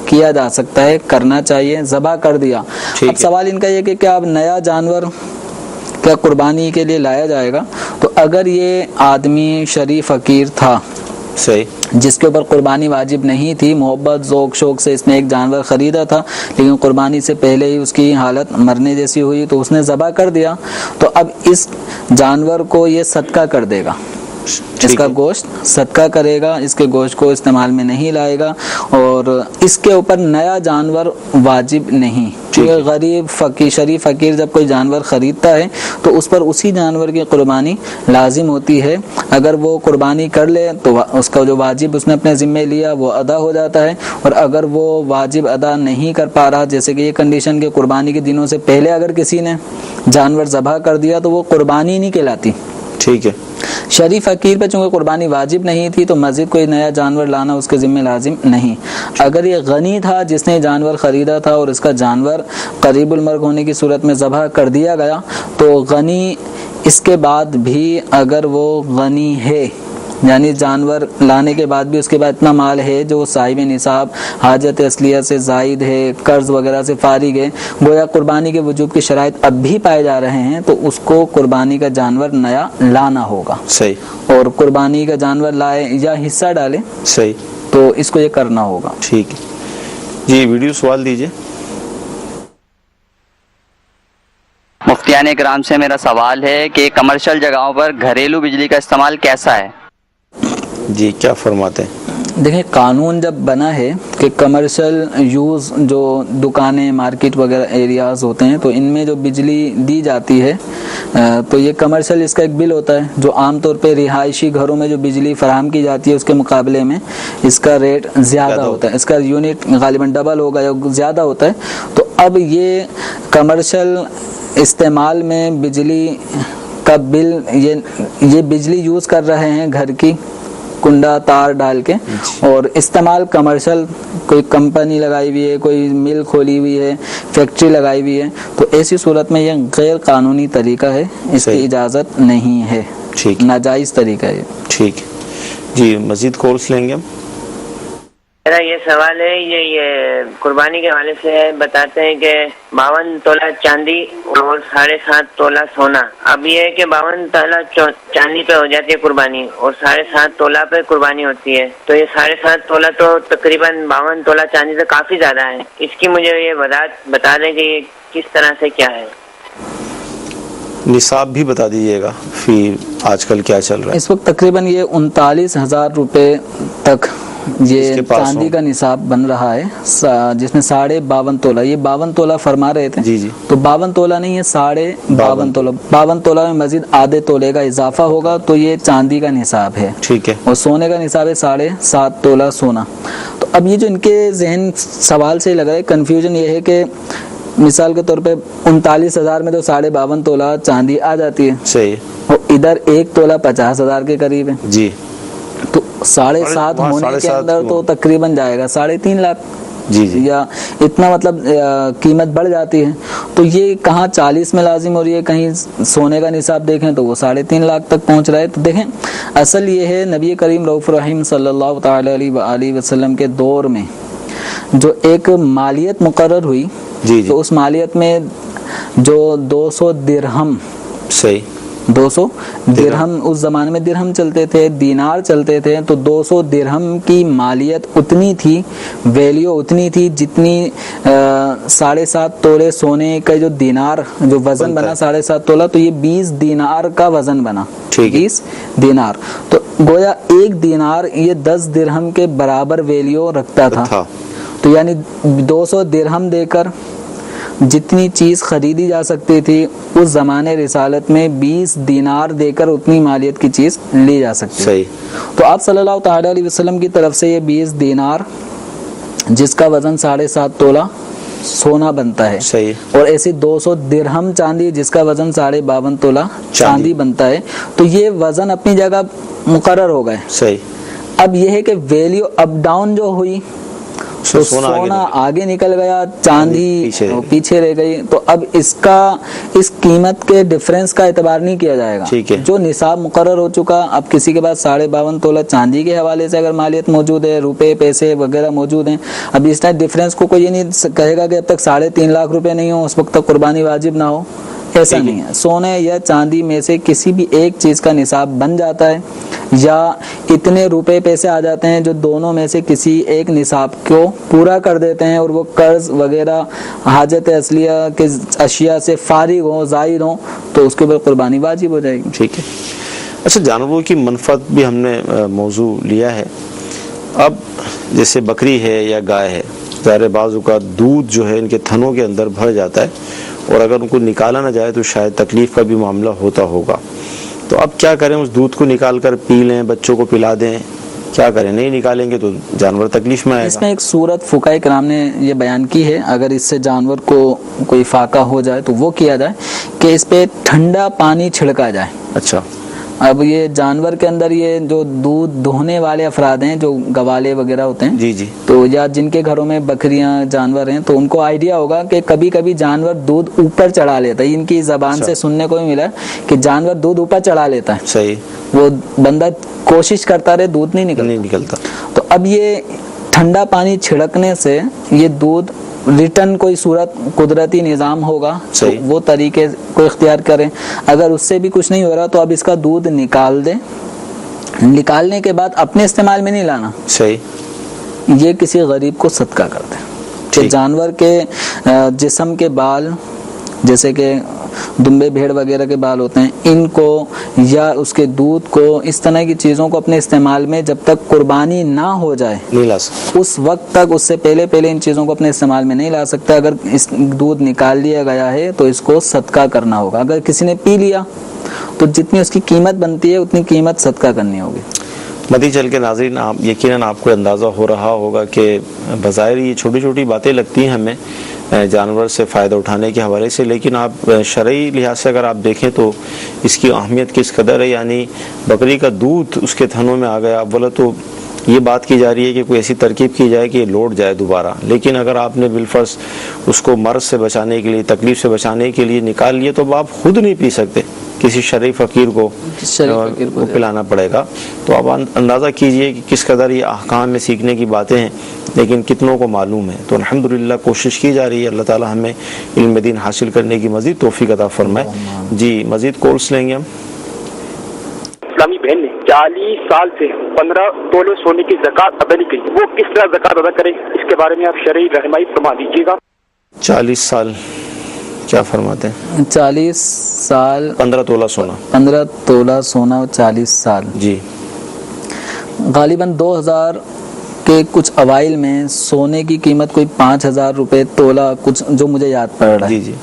کیا جا سکتا ہے، کرنا چاہیے. ذبح کر دیا. اب سوال ان کا یہ کہ کیا اب نیا جانور کیا قربانی کے لیے لایا جائے گا؟ تو اگر یہ آدمی شریف فقیر تھا جس کے اوپر قربانی واجب نہیں تھی، محبت ذوق شوق سے اس نے ایک جانور خریدا تھا، لیکن قربانی سے پہلے ہی اس کی حالت مرنے جیسی ہوئی تو اس نے ذبح کر دیا، تو اب اس جانور کو یہ صدقہ کر دے گا، اس کا گوشت صدقہ کرے گا، اس کے گوشت کو استعمال میں نہیں لائے گا، اور اس کے اوپر نیا جانور واجب نہیں. کیونکہ غریب فقیر شریف فقیر جب کوئی جانور خریدتا ہے تو اس پر اسی جانور کی قربانی لازم ہوتی ہے. اگر وہ قربانی کر لے تو اس کا جو واجب اس نے اپنے ذمے لیا وہ ادا ہو جاتا ہے، اور اگر وہ واجب ادا نہیں کر پا رہا، جیسے کہ یہ کنڈیشن کے قربانی کے دنوں سے پہلے اگر کسی نے جانور ذبح کر دیا تو وہ قربانی نہیں کہلاتی. ٹھیک ہے. شریف فقیر پہ چونکہ قربانی واجب نہیں تھی تو مزید کوئی نیا جانور لانا اس کے ذمہ لازم نہیں. اگر یہ غنی تھا جس نے جانور خریدا تھا اور اس کا جانور قریب المرگ ہونے کی صورت میں ذبح کر دیا گیا، تو غنی اس کے بعد بھی اگر وہ غنی ہے، یعنی جانور لانے کے بعد بھی اس کے بعد اتنا مال ہے جو صاحب نصاب حاجت اصلیہ سے زائد ہے، قرض وغیرہ سے فارغ ہے، گویا قربانی کے وجوب کی شرائط اب بھی پائے جا رہے ہیں، تو اس کو قربانی کا جانور نیا لانا ہوگا. اور قربانی کا جانور لائے یا حصہ ڈالے تو اس کو یہ کرنا ہوگا. ٹھیک ہے جی. ویڈیو سوال دیجیے. مفتیان اکرام سے میرا سوال ہے کہ کمرشل جگہوں پر گھریلو بجلی کا استعمال کیسا ہے؟ جی کیا فرماتے ہیں؟ دیکھیں قانون جب بنا ہے کہ کمرشل یوز جو دکانیں مارکیٹ وغیرہ ایریاز ہوتے ہیں تو ان میں جو بجلی دی جاتی ہے تو یہ کمرشل اس کا ایک بل ہوتا ہے جو عام طور پہ رہائشی گھروں میں جو بجلی فراہم کی جاتی ہے اس کے مقابلے میں اس کا ریٹ زیادہ ہوتا ہے، اس کا یونٹ غالباً ڈبل ہوگا یا زیادہ ہوتا ہے. تو اب یہ کمرشل استعمال میں بجلی کا بل یہ بجلی یوز کر رہے ہیں گھر کی کنڈا تار ڈال کے، اور استعمال کمرشل کوئی کمپنی لگائی ہوئی ہے، کوئی مل کھولی ہوئی ہے، فیکٹری لگائی ہوئی ہے، تو ایسی صورت میں یہ غیر قانونی طریقہ ہے، اس کی اجازت نہیں ہے، ناجائز طریقہ ہے. ٹھیک جی. مزید کالس لیں گے ہم. میرا یہ سوال ہے، یہ قربانی کے حوالے سے بتاتے ہیں کہ 52 تولہ چاندی اور 7.5 تولہ سونا. اب یہ ہے کہ 52 تولہ چاندی پہ ہو جاتی ہے قربانی اور 7.5 تولہ پہ قربانی ہوتی ہے، تو یہ 7.5 تولہ تو تقریباً 52 تولہ چاندی سے کافی زیادہ ہے. اس کی مجھے یہ بتا دیں کہ یہ کس طرح سے کیا ہے. نصاب بھی بتا دیجیے گا فی آج کل کیا چل رہا ہے. اس وقت تقریباً یہ 39,000 روپے تک یہ چاندی کا نصاب بن رہا ہے، جس میں 52.5 تولہ، یہ 52 تولہ فرما رہے تھے. جی تو 52 تولہ نہیں ہے، 52.5 تولہ. 52 تولہ میں مزید آدھے تولے کا اضافہ ہوگا تو یہ چاندی کا نصاب ہے. ٹھیک ہے. اور سونے کا نصاب ہے 7.5 تولہ سونا. تو اب یہ جو ان کے ذہن سوال سے لگ رہا ہے، کنفیوژن یہ ہے کہ مثال کے طور پہ 39,000 میں تو 52.5 تولہ چاندی آ جاتی ہے. صحیح. اور ادھر 1 تولہ 50,000 کے قریب ہے. جی. تو 7.5 ہونے کے اندر تو تقریباً جائے گا 3.5 لاکھ جی جی یا اتنا مطلب قیمت بڑھ جاتی ہے. تو یہ کہاں 40 میں لازم ہو رہی ہے, کہیں سونے کا نصاب دیکھیں تو وہ 3.5 لاکھ تک پہنچ رہا ہے. تو دیکھیں اصل یہ ہے نبی کریم رؤوف رحیم صلی اللہ تعالی علیہ وآلہ وسلم کے دور میں جو ایک مالیت مقرر ہوئی جی جی تو اس مالیت میں جو 200 درہم, صحیح 200 درہم اس زمانے میں درہم چلتے تھے, دینار چلتے تھے, تو 200 درہم کی مالیت اتنی تھی, ویلیو اتنی تھی جتنی 7.5 تولے سونے کا جو دینار جو وزن بنا 7.5 تولہ, تو یہ 20 دینار کا وزن بنا, 20 دینار. تو گویا ایک دینار یہ 10 درہم کے برابر ویلیو رکھتا تھا. تو یعنی 200 درہم دے کر جتنی چیز خریدی جا سکتی تھی اس زمانے رسالت میں 20 دینار دے کر اتنی مالیت کی چیز لی جا سکتی. صحیح. تو آپ صلی اللہ تعالی علیہ وسلم کی طرف سے یہ 20 دینار جس کا وزن 7.5 تولہ سونا بنتا ہے, صحیح, اور ایسے 200 درہم چاندی جس کا وزن 52.5 تولہ چاندی بنتا ہے. تو یہ وزن اپنی جگہ مقرر ہو گئے. صحیح. اب یہ ہے کہ ویلیو اپ ڈاؤن جو ہوئی تو سونا آگے نکل گیا, چاندی پیچھے رہ گئی. تو اب اس قیمت کے ڈفرنس کا اعتبار نہیں کیا جائے گا. جو نصاب مقرر ہو چکا, اب کسی کے پاس 52.5 تولہ چاندی کے حوالے سے اگر مالیت موجود ہے, روپے پیسے وغیرہ موجود ہیں, اب اس طرح ڈفرنس کو کوئی یہ نہیں کہے گا کہ اب تک 3.5 لاکھ روپے نہیں ہو اس وقت تک قربانی واجب نہ ہو, ایسا نہیں ہے. سونے یا چاندی میں سے کسی بھی ایک چیز کا نصاب بن جاتا ہے یا اتنے روپے پیسے آ جاتے ہیں جو دونوں میں سے کسی ایک نصاب کو پورا کر دیتے ہیں, اور وہ قرض وغیرہ حاجت اصلیہ کے اشیاء سے فارغ ہوں, زائد ہوں, تو اس کے اوپر قربانی واجب ہو جائے گی. ٹھیک ہے. اچھا, جانوروں کی منفعت بھی ہم نے موضوع لیا ہے. اب جیسے بکری ہے یا گائے ہے, ظاہر بعض اوقات دودھ جو ہے ان کے تھنوں کے اندر بھر جاتا ہے, اور اگر ان کو نکالا نہ جائے تو شاید تکلیف کا بھی معاملہ ہوتا ہوگا. تو اب کیا کریں, اس دودھ کو نکال کر پی لیں, بچوں کو پلا دیں, کیا کریں؟ نہیں نکالیں گے تو جانور تکلیف میں آئے گا. اس میں ایک صورت فقہاء کرام نے یہ بیان کی ہے, اگر اس سے جانور کو کوئی فاقہ ہو جائے تو وہ کیا جائے کہ اس پہ ٹھنڈا پانی چھڑکا جائے. اچھا. اب یہ جانور کے اندر یہ جو دودھ دہنے والے افراد ہیں جو گوالے وغیرہ ہوتے ہیں, جی جی, تو یا جن کے گھروں میں بکریاں جانور ہیں, تو ان کو آئیڈیا ہوگا کہ کبھی کبھی جانور دودھ اوپر چڑھا لیتا ہے. ان کی زبان سے سننے کو بھی ملا کہ جانور دودھ اوپر چڑھا لیتا ہے. صحیح. وہ بندہ کوشش کرتا رہے, دودھ نہیں نکلتا. تو اب یہ ٹھنڈا پانی چھڑکنے سے یہ دودھ ریٹرن کوئی صورت قدرتی نظام ہوگا تو وہ طریقے کو اختیار کریں. اگر اس سے بھی کچھ نہیں ہو رہا تو اب اس کا دودھ نکال دیں. نکالنے کے بعد اپنے استعمال میں نہیں لانا, صحیح, یہ کسی غریب کو صدقہ کر دیں. کہ جانور کے جسم کے بال جیسے کہ دمبے بھیڑ وغیرہ کے بال ہوتے ہیں, ان کو یا اس کے دودھ کو, اس طرح کی چیزوں کو اپنے استعمال میں جب تک قربانی نہ ہو جائے نہیں لا سکتا. اس وقت تک, اس سے پہلے ان چیزوں کو اپنے استعمال میں نہیں لا سکتا. اگر اس دودھ نکال لیا گیا ہے تو اس کو صدقہ کرنا ہوگا. اگر کسی نے پی لیا تو جتنی اس کی قیمت بنتی ہے اتنی قیمت صدقہ کرنی ہوگی. مدی چل کے ناظرین, آپ یقیناً آپ کو اندازہ ہو رہا ہوگا کہ بظاہر یہ چھوٹی چھوٹی باتیں لگتی ہیں ہمیں جانور سے فائدہ اٹھانے کے حوالے سے, لیکن آپ شرعی لحاظ سے اگر آپ دیکھیں تو اس کی اہمیت کس قدر ہے. یعنی بکری کا دودھ اس کے تھنوں میں آ گیا, اولا تو یہ بات کی جا رہی ہے کہ کوئی ایسی ترکیب کی جائے کہ یہ لوٹ جائے دوبارہ, لیکن اگر آپ نے بالفرض اس کو مرض سے بچانے کے لیے, تکلیف سے بچانے کے لیے نکال لیے, تو اب آپ خود نہیں پی سکتے, کسی شرعی فقیر کو پلانا پڑے گا. تو آپ اندازہ کیجئے کہ کس قدر یہ احکام میں سیکھنے کی باتیں ہیں, لیکن کتنوں کو معلوم ہے. تو الحمدللہ کوشش کی جا رہی ہے, اللہ تعالی ہمیں علم دین حاصل کرنے کی مزید توفیق عطا فرمائے. جی, مزید کالس لیں گے ہم. اسلامی بہن نے 40 سال سے 15 تولے سونے کی زکوٰۃ ادا نہیں کی, وہ کس طرح زکوٰۃ ادا کرے, اس کے بارے میں آپ شرعی رہنمائی فرما دیجیے گا. 40 سال کیا فرماتے ہیں؟ 40 سال 15 تولہ سونا, 15 تولہ سونا 40 سال. جی, غالباً 2000 کے کچھ اوائل میں سونے کی قیمت کوئی 5000 روپے تولہ, کچھ جو مجھے یاد پڑ رہا ہے. جی جی.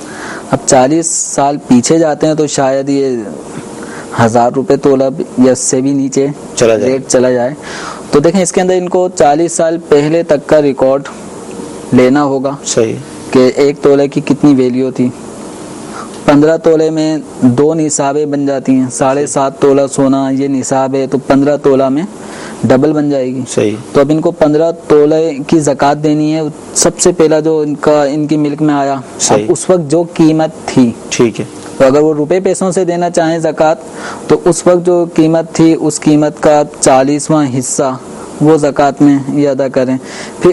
اب 40 سال پیچھے جاتے ہیں تو شاید یہ 1000 روپے تولہ یا اس سے بھی نیچے ریٹ چلا جائے. تو دیکھیں اس کے اندر ان کو 40 سال پہلے تک کا ریکارڈ لینا ہوگا. صحیح. کہ ایک تولے کی کتنی ویلیو تھی. 15 تولے میں 2 نصابیں بن جاتی ہیں. 7.5 تولہ سونا یہ نصاب ہے, تو 15 تولہ میں ڈبل بن جائے گی. صحیح. تو اب ان کو 15 تولے کی زکوٰۃ دینی ہے. سب سے پہلا جو ان کی ملک میں آیا اب اس وقت جو قیمت تھی, ٹھیک ہے, تو اگر وہ روپے پیسوں سے دینا چاہیں زکوٰۃ تو اس وقت جو قیمت تھی اس قیمت کا 40واں حصہ وہ زکوٰۃ میں یہ ادا کریں. پھر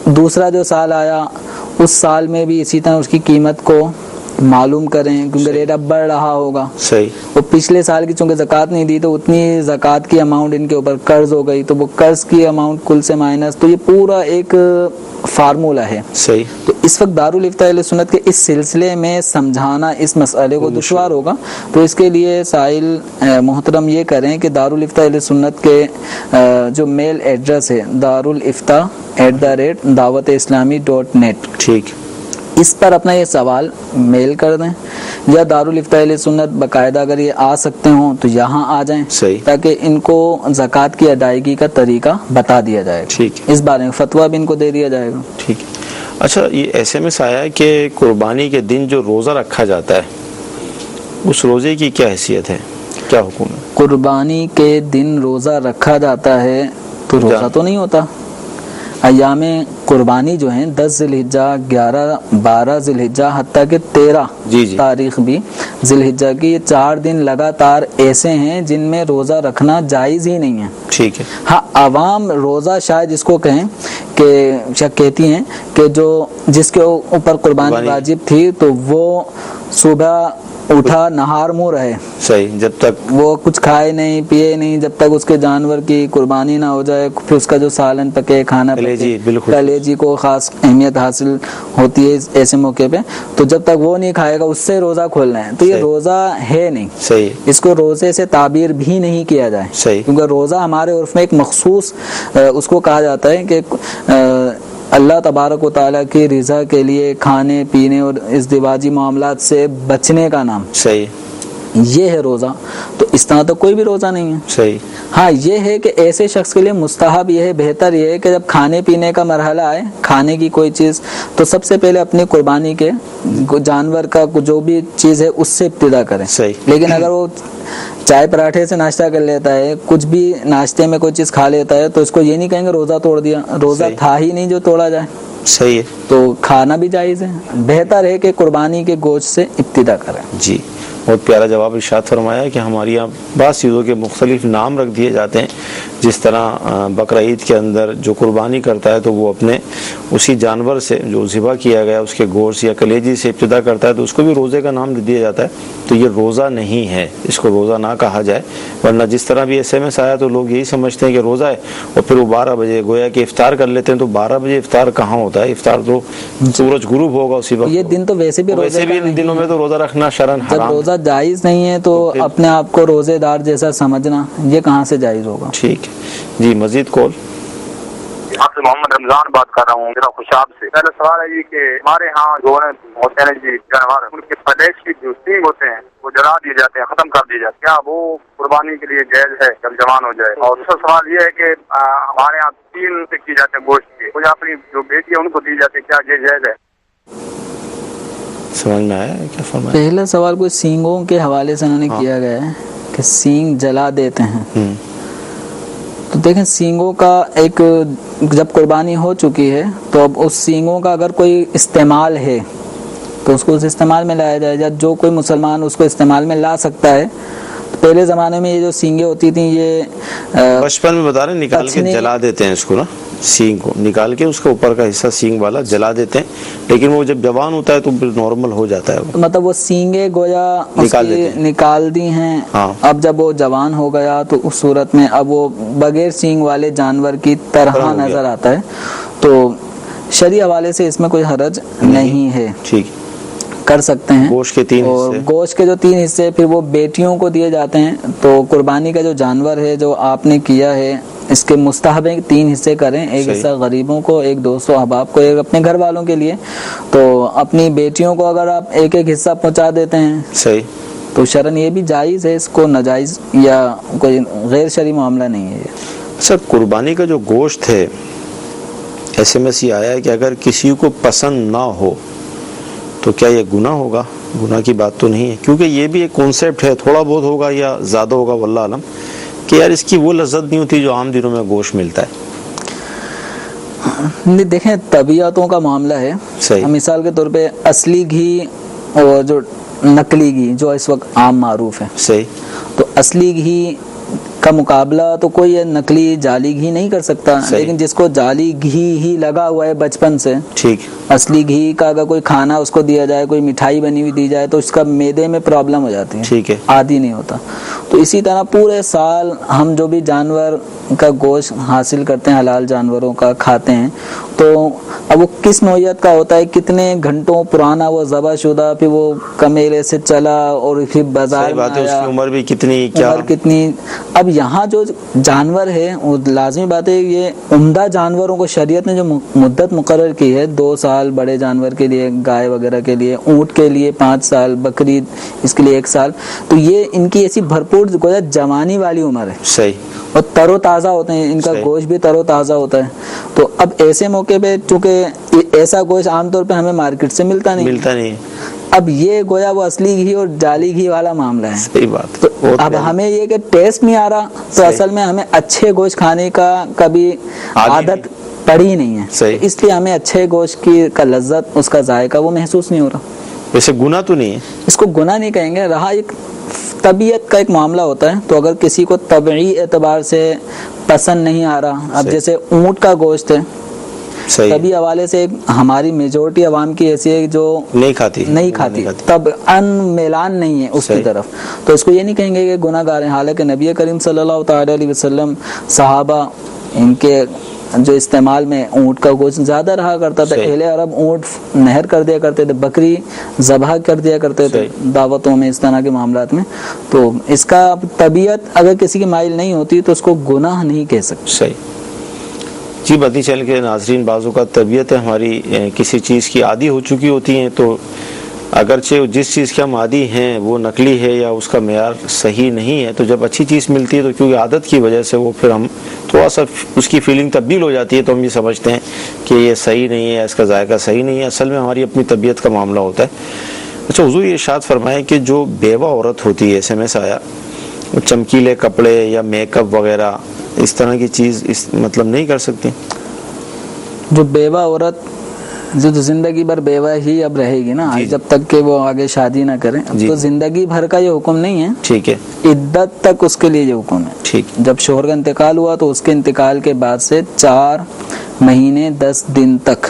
دوسرا جو سال آیا اس سال میں بھی اسی طرح اس کی قیمت کو معلوم کریں کیونکہ ریٹ اب بڑھ رہا ہوگا. صحیح. وہ پچھلے سال کی چونکہ زکوٰۃ نہیں دی تو اتنی زکوٰۃ کی اماؤنٹ ان کے اوپر قرض ہو گئی, تو وہ قرض کی اماؤنٹ کل سے مائنس, تو یہ پورا ایک فارمولہ ہے. صحیح. تو اس وقت دارالفتاء اہل سنت کے اس سلسلے میں سمجھانا اس مسئلے کو دشوار ہوگا, تو اس کے لیے سائل محترم یہ کریں کہ دارالفتاء اہل سنت کے جو میل ایڈریس ہے darulifta@dawat-islami.net, ٹھیک, اس پر اپنا یہ سوال میل کر دیں, یا دارالفتاء اہل سنت باقاعدہ اگر یہ آ سکتے ہوں تو یہاں آ جائیں. صحیح. تاکہ ان کو زکوٰۃ کی ادائیگی کا طریقہ بتا دیا جائے. ٹھیک, اس بارے میں فتویٰ بھی ان کو دے دیا جائے گا. ٹھیک. اچھا, یہ ایسے میں آیا کہ قربانی کے دن جو روزہ رکھا جاتا ہے اس روزے کی کیا حیثیت ہے, کیا حکم ہے؟ قربانی کے دن روزہ رکھا جاتا ہے تو روزہ تو نہیں ہوتا. ایام قربانی جو ہیں 10 ذی الحجہ, 11, 12 ذی الحجہ, حتیٰ کہ 13 تاریخ بھی ذی الحجہ کی, یہ 4 دن لگاتار ایسے ہیں جن میں روزہ رکھنا جائز ہی نہیں ہے. ٹھیک ہے. ہاں, عوام روزہ شاید جس کو کہیں کہ کہتی ہیں کہ جو جس کے اوپر قربانی واجب تھی تو وہ صبح اٹھا نہار منہ رہے, صحیح, جب تک وہ کچھ کھائے نہیں پیے نہیں, جب تک اس کے جانور کی قربانی نہ ہو جائے, پھر اس کا جو سالن پکے, کھانا پکے, کلیجی کو خاص اہمیت حاصل ہوتی ہے ایسے موقع پہ, تو جب تک وہ نہیں کھائے گا اس سے روزہ کھولنا ہے, تو یہ روزہ ہے نہیں. صحیح. اس کو روزے سے تعبیر بھی نہیں کیا جائے. صحیح. کیونکہ روزہ ہمارے عرف میں ایک مخصوص اس کو کہا جاتا ہے کہ اللہ تبارک و تعالیٰ کی رضا کے لیے کھانے پینے اور ازدواجی معاملات سے بچنے کا نام. صحیح. یہ ہے روزہ. تو اس طرح تو کوئی بھی روزہ نہیں ہے. صحیح. ہاں, یہ ہے کہ ایسے شخص کے لیے مستحب یہ ہے, بہتر یہ ہے کہ جب کھانے پینے کا مرحلہ آئے, کھانے کی کوئی چیز, تو سب سے پہلے اپنی قربانی کے جانور کا جو بھی چیز ہے اس سے ابتدا کریں. صحیح. لیکن اگر وہ چائے پراٹھے سے ناشتہ کر لیتا ہے, کچھ بھی ناشتے میں کوئی چیز کھا لیتا ہے, تو اس کو یہ نہیں کہیں گے روزہ توڑ دیا, روزہ تھا ہی نہیں جو توڑا جائے. صحیح ہے. تو کھانا بھی جائز ہے. بہتر ہے کہ قربانی کے گوشت سے ابتدا کریں. جی, بہت پیارا جواب ارشاد فرمایا کہ ہمارے یہاں بعض چیزوں کے مختلف نام رکھ دیے جاتے ہیں. جس طرح بقرہ عید کے اندر جو قربانی کرتا ہے تو وہ اپنے اسی جانور سے جو ذبح کیا گیا اس کے گوشت یا کلیجی سے ابتدا کرتا ہے تو اس کو بھی روزے کا نام دیا جاتا ہے. تو یہ روزہ نہیں ہے, اس کو روزہ نہ کہا جائے. ورنہ جس طرح بھی SMS آیا تو لوگ یہی سمجھتے ہیں کہ روزہ ہے, اور پھر وہ 12 بجے گویا کہ افطار کر لیتے ہیں. تو 12 بجے افطار کہاں ہوتا ہے؟ افطار تو سورج غروب ہوگا اسی وقت. یہ دن تو ویسے بھی ان دنوں میں تو روزہ رکھنا شرعاً حرام. جب روزہ جائز نہیں ہے تو اپنے آپ کو روزے دار جیسا سمجھنا یہ کہاں سے جائز ہوگا؟ ٹھیک ہے جی, مزید کال. آپ سے محمد رمضان بات کر رہا ہوں ضلع خوشاب سے. پہلا سوال ہے جی کہ ہمارے ہاں جو ہوتے ہیں جی جانور, ان کے فلیش کی جو سینگ ہوتے ہیں وہ جلا دیے جاتے ہیں, ختم کر دیے جاتے ہیں, کیا وہ قربانی کے لیے جائز ہے جب جوان ہو جائے؟ اور دوسرا سوال یہ ہے کہ ہمارے یہاں 3 سے کی جاتے ہیں گوشت کے, وہ اپنی جو بیٹی ہے ان کو دی جاتی ہے, کیا یہ جائز ہے؟ سمجھ میں آیا کیا فرمایا؟ پہلا سوال کوئی سینگوں کے حوالے سے انہوں نے کیا گیا ہے کہ سینگ جلا دیتے ہیں. تو دیکھیں, سینگوں کا ایک جب قربانی ہو چکی ہے تو اب اس سینگوں کا اگر کوئی استعمال ہے تو اس کو اس استعمال میں لایا جائے. جو کوئی مسلمان اس کو استعمال میں لا سکتا ہے. پہلے زمانے میں یہ جو سینگیں ہوتی تھیں یہ بچپن میں بتا رہے ہیں نکال کے جلا دیتے ہیں اس کو نا, سینگ کو نکال کے اس کا اوپر کا حصہ سینگ والا جلا دیتے ہیں, لیکن وہ جب جوان ہوتا ہے تو نارمل ہو جاتا ہے. مطلب وہ سینگیں گویا نکال دی ہیں. اب جب وہ جوان ہو گیا تو اس صورت میں اب وہ بغیر سینگ والے جانور کی طرح نظر آتا ہے. تو شرعی حوالے سے اس میں کوئی حرج نہیں ہے, ٹھیک کر سکتے ہیں. گوشت کے 3 اور گوشت کے جو 3 حصے پھر وہ بیٹیوں کو دیے جاتے ہیں. تو قربانی کا جو جانور ہے جو آپ نے کیا ہے اس کے مستحب 3 حصے کریں, ایک حصہ غریبوں کو, ایک دوستوں احباب کو, ایک اپنے گھر والوں کے لیے. تو اپنی بیٹیوں کو اگر آپ ایک حصہ پہنچا دیتے ہیں صحیح, تو شرعاً یہ بھی جائز ہے, اس کو ناجائز یا کوئی غیر شرعی معاملہ نہیں ہے. اچھا, قربانی کا جو گوشت ہے SMS یہ آیا ہے کہ اگر کسی کو پسند نہ ہو تو کیا یہ گناہ ہوگا؟ گناہ کی بات تو نہیں ہے, کیونکہ یہ بھی ایک کانسیپٹ ہے, تھوڑا بہت ہوگا یا زیادہ ہوگا واللہ علم, کہ یار اس کی وہ لذت نہیں ہوتی جو عام دنوں میں گوشت ملتا ہے؟ دیکھیں طبیعتوں کا معاملہ ہے. صحیح. مثال کے طور پہ اصلی گھی اور جو نقلی گھی جو اس وقت عام معروف ہے. صحیح. تو اصلی گھی کا مقابلہ تو کوئی نقلی جعلی گھی نہیں کر سکتا. لیکن جس کو جعلی گھی ہی لگا ہوا ہے بچپن سے, ٹھیک, اصلی گھی کا اگر کوئی کھانا اس کو دیا جائے, کوئی مٹھائی بنی ہوئی دی جائے, تو اس کا معدے میں پرابلم ہو جاتی ہے, ٹھیک ہے, عادی نہیں ہوتا. تو اسی طرح پورے سال ہم جو بھی جانور کا گوشت حاصل کرتے ہیں, حلال جانوروں کا کھاتے ہیں, تو اب وہ کس نوعیت کا ہوتا ہے, کتنے گھنٹوں پرانا وہ ذبح شدہ, پھر وہ کمیلے سے چلا اور پھر بازار میں آیا, اس کی عمر بھی کتنی, کیا عمر کتنی. اب یہاں جو جانور ہے وہ لازمی بات ہے, یہ عمدہ جانوروں کو شریعت نے جو مدت مقرر کی ہے, 2 سال بڑے جانور کے لیے, گائے وغیرہ کے لیے, اونٹ کے لیے 5 سال, بکری اس کے لیے 1 سال, تو یہ ان کی ایسی بھرپور گویا جوانی والی عمر ہے. صحیح. اور تر و تازہ ہوتے ہیں, ان کا گوشت بھی تر و تازہ ہوتا ہے. تو اب ایسے موقع پہ چونکہ ایسا گوشت عام طور پہ ہمیں مارکیٹ سے ملتا نہیں, اب یہ گویا وہ اصلی گھی اور جعلی گھی والا معاملہ ہے. صحیح بات. تو اب ہمیں یہ کہ ٹیسٹ نہیں آ رہا, تو اصل میں ہمیں اچھے گوشت کھانے کا کبھی عادت پڑی نہیں ہے, اس لیے ہمیں اچھے گوشت کی کا لذت, اس کا ذائقہ وہ محسوس نہیں ہو رہا. ویسے گناہ تو نہیں ہے, اس کو گناہ نہیں کہیں گے. رہا ایک طبیعت کا ایک معاملہ ہوتا ہے, تو اگر کسی کو طبعی اعتبار سے پسند نہیں آ رہا, اب جیسے اونٹ کا گوشت ہے, طبی حوالے سے ہماری میجورٹی عوام کی ایسی ہے جو نہیں کھاتی, تب ان میلان نہیں ہے اس کی طرف, تو اس کو یہ نہیں کہیں گے کہ گناہ گار ہیں. حالانکہ نبی کریم صلی اللہ تعالی علیہ وسلم, صحابہ, ان کے جو استعمال میں اونٹ کا گوشت زیادہ رہا کرتا تھا. اہل عرب اونٹ نہر کر دیا کرتے تھے, بکری ذبح کر دیا کرتے تھے دعوتوں میں, اس طرح کے معاملات میں. تو اس کا طبیعت اگر کسی کی مائل نہیں ہوتی تو اس کو گناہ نہیں کہہ سکتے. صحیح جی. مدنی چینل کے ناظرین, بعضوں کا طبیعت ہماری کسی چیز کی عادی ہو چکی ہوتی ہیں, تو اگرچہ جس چیز کے ہم عادی ہیں وہ نقلی ہے یا اس کا معیار صحیح نہیں ہے, تو جب اچھی چیز ملتی ہے تو کیونکہ عادت کی وجہ سے وہ پھر ہم تھوڑا سا اس کی فیلنگ تبدیل ہو جاتی ہے, تو ہم یہ سمجھتے ہیں کہ یہ صحیح نہیں ہے, اس کا ذائقہ صحیح نہیں ہے. اصل میں ہماری اپنی طبیعت کا معاملہ ہوتا ہے. اچھا حضور, یہ ارشاد فرمائیں کہ جو بیوہ عورت ہوتی ہے, SMS آیا, وہ چمکیلے کپڑے یا میک اپ وغیرہ اس طرح کی چیز مطلب نہیں کر سکتی؟ جو بیوہ عورت جو زندگی بھر بیوہ ہی اب رہے گی نا, جب تک کہ وہ آگے شادی نہ کریں, تو زندگی بھر کا یہ حکم نہیں ہے, ٹھیک ہے, عدت تک اس کے لیے یہ حکم ہے. ٹھیک. جب شوہر کا انتقال ہوا تو اس کے انتقال کے بعد سے 4 مہینے 10 دن تک,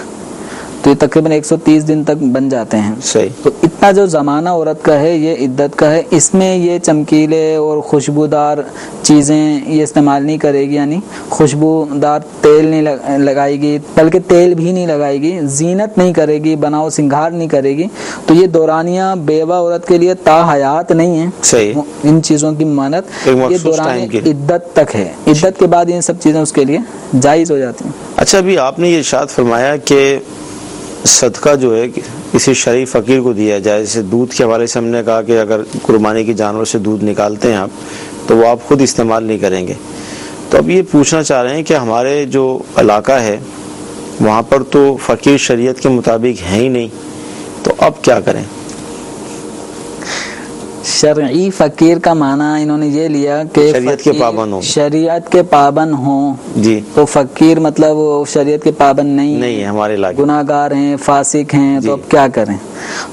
تو یہ تقریباً 130 دن تک بن جاتے ہیں. صحیح. تو اتنا جو زمانہ عورت کا ہے یہ عدت کا ہے, اس میں یہ چمکیلے اور خوشبودار چیزیں یہ استعمال نہیں کرے گی, یعنی خوشبودار تیل نہیں لگائے گی, بلکہ تیل بھی نہیں لگائے گی, زینت نہیں کرے گی, بناؤ سنگھار نہیں کرے گی. تو یہ دورانیہ بیوہ عورت کے لیے تا حیات نہیں ہے. صحیح. ان چیزوں کی مانت یہ دورانیہ عدت تک ہے, عدت کے بعد یہ سب چیزیں اس کے لیے جائز ہو جاتی ہیں. اچھا, ابھی آپ نے یہ ارشاد فرمایا کہ صدقہ جو ہے کسی شریف فقیر کو دیا جائے. جیسے دودھ کے حوالے سے ہم نے کہا کہ اگر قربانی کے جانور سے دودھ نکالتے ہیں آپ, تو وہ آپ خود استعمال نہیں کریں گے. تو اب یہ پوچھنا چاہ رہے ہیں کہ ہمارے جو علاقہ ہے وہاں پر تو فقیر شریعت کے مطابق ہے ہی نہیں, تو اب کیا کریں؟ شرعی فقیر کا معنی انہوں نے یہ لیا کہ شریعت کے پابند ہوں, شریعت کے پابند ہوں. جی. تو فقیر مطلب شریعت کے پابند نہیں ہے, ہمارے علاقے گناہ گار ہیں, فاسق ہیں. تو اب کیا کریں؟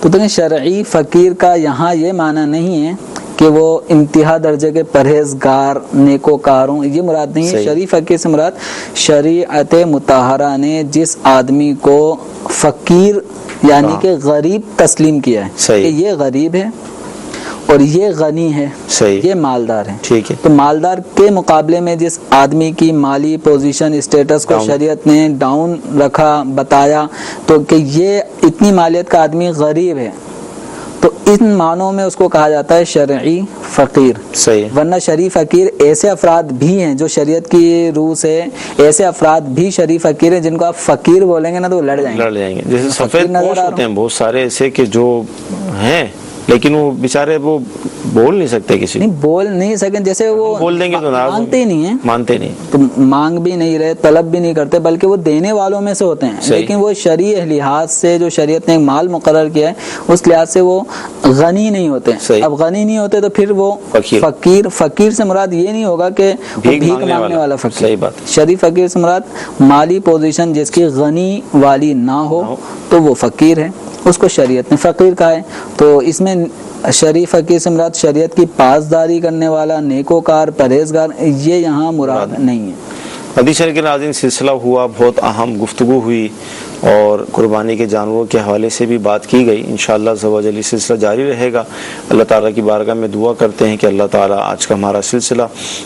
تو دیکھیں, شرعی فقیر کا یہاں یہ معنی نہیں ہے کہ وہ انتہا درجے کے پرہیزگار نیکوکار ہوں, یہ مراد نہیں ہے. شرعی فقیر سے مراد شریعت مطہرہ نے جس آدمی کو فقیر یعنی کہ غریب تسلیم کیا ہے کہ یہ غریب ہے اور یہ غنی ہے, یہ مالدار ہے. ٹھیک ہے. تو مالدار کے مقابلے میں جس آدمی کی مالی پوزیشن اسٹیٹس کو شریعت نے ڈاؤن رکھا, بتایا, تو کہ یہ اتنی مالیت کا آدمی غریب ہے, تو ان معنوں میں اس کو کہا جاتا ہے شرعی فقیر. صحیح. ورنہ شرعی فقیر ایسے افراد بھی ہیں جو شریعت کی روح سے, ایسے افراد بھی شرعی فقیر ہیں جن کو آپ فقیر بولیں گے نا تو وہ لڑ جائیں گے. جیسے سفید پوش ہوتے ہیں بہت سارے ایسے کہ جو ہیں, لیکن وہ بیچارے وہ بول نہیں سکتے کسی نہیں بول نہیں سکیں، جیسے وہ بول دیں گے تو ناراض مانتے ہی نہیں ہیں، مانتے نہیں، تو مانگ بھی نہیں رہے، طلب بھی نہیں کرتے، بلکہ وہ دینے والوں میں سے ہوتے ہیں، لیکن وہ شرعی لحاظ سے جو شریعت نے ایک مال مقرر کیا ہے اس لحاظ سے وہ غنی نہیں ہوتے۔ اب غنی نہیں ہوتے تو پھر وہ فقیر سے مراد یہ نہیں ہوگا کہ بھیک مانگنے والا فقیر، صحیح بات۔ شرعی فقیر سے مراد مالی پوزیشن جس کی غنی والی نہ ہو تو وہ فقیر ہے، اس کو شریعت نے فقیر کہا ہے۔ تو اس میں شرعی فقیر سے مراد شریعت کی پاسداری کرنے والا، نیکوکار، پرہیزگار، یہ یہاں مراد نہیں ہے۔ حدیث شریف کے ناظرین سلسلہ ہوا، بہت اہم گفتگو ہوئی اور قربانی کے جانوروں کے حوالے سے بھی بات کی گئی۔ انشاءاللہ عز و جل یہ سلسلہ جاری رہے گا۔ اللہ تعالیٰ کی بارگاہ میں دعا کرتے ہیں کہ اللہ تعالیٰ آج کا ہمارا سلسلہ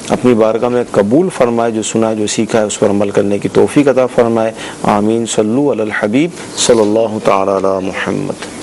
اپنی بارگاہ میں قبول فرمائے، جو سنا ہے جو سیکھا ہے اس پر عمل کرنے کی توفیق عطا فرمائے۔ آمین۔ صلو علی الحبیب صلی اللہ تعالی علی محمد۔